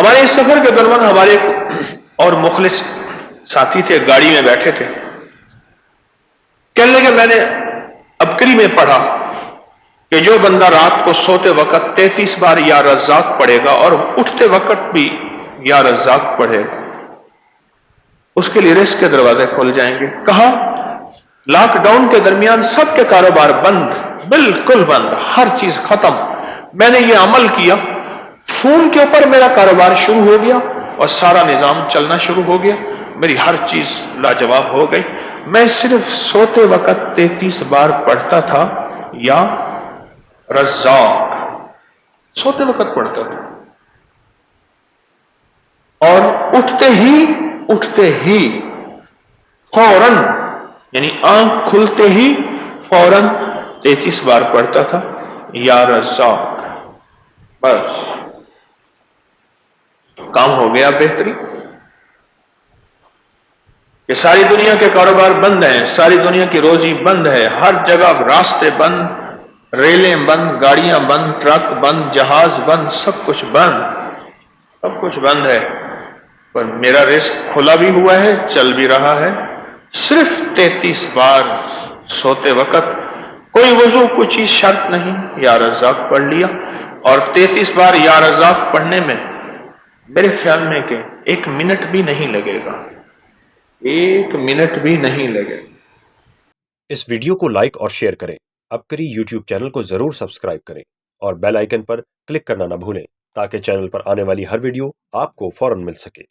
ہمارے اس سفر کے دوران ہمارے ایک اور مخلص ساتھی تھے، گاڑی میں بیٹھے تھے، کہنے لگے میں نے ابکری میں پڑھا کہ جو بندہ رات کو سوتے وقت 33 بار یا رزاق پڑھے گا اور اٹھتے وقت بھی یا رزاق پڑھے گا، اس کے لیے رزق کے دروازے کھول جائیں گے۔ کہا لاک ڈاؤن کے درمیان سب کے کاروبار بند، بالکل بند، ہر چیز ختم۔ میں نے یہ عمل کیا، فون کے اوپر میرا کاروبار شروع ہو گیا اور سارا نظام چلنا شروع ہو گیا، میری ہر چیز لاجواب ہو گئی۔ میں صرف سوتے وقت 33 بار پڑھتا تھا یا رزاق، سوتے وقت پڑھتا تھا، اور اٹھتے ہی فوراً، یعنی آنکھ کھلتے ہی فوراً 33 بار پڑھتا تھا یا رزاق۔ بس کام ہو گیا بہتری کہ ساری دنیا کے کاروبار بند ہیں، ساری دنیا کی روزی بند ہے، ہر جگہ راستے بند، ریلیں بند، گاڑیاں بند، ٹرک بند، جہاز بند، سب کچھ بند ہے، پر میرا رزق کھلا بھی ہوا ہے، چل بھی رہا ہے۔ صرف 33 بار سوتے وقت، کوئی وضو کچھ ہی شرط نہیں، یا رزاق پڑھ لیا، اور 33 بار یا رزاق پڑھنے میں میرے خیال میں کہ 1 منٹ بھی نہیں لگے گا، 1 منٹ بھی نہیں لگے گا۔ اس ویڈیو کو لائک اور شیئر کریں، ابکری یوٹیوب چینل کو ضرور سبسکرائب کریں اور بیل آئیکن پر کلک کرنا نہ بھولیں تاکہ چینل پر آنے والی ہر ویڈیو آپ کو فوراً مل سکے۔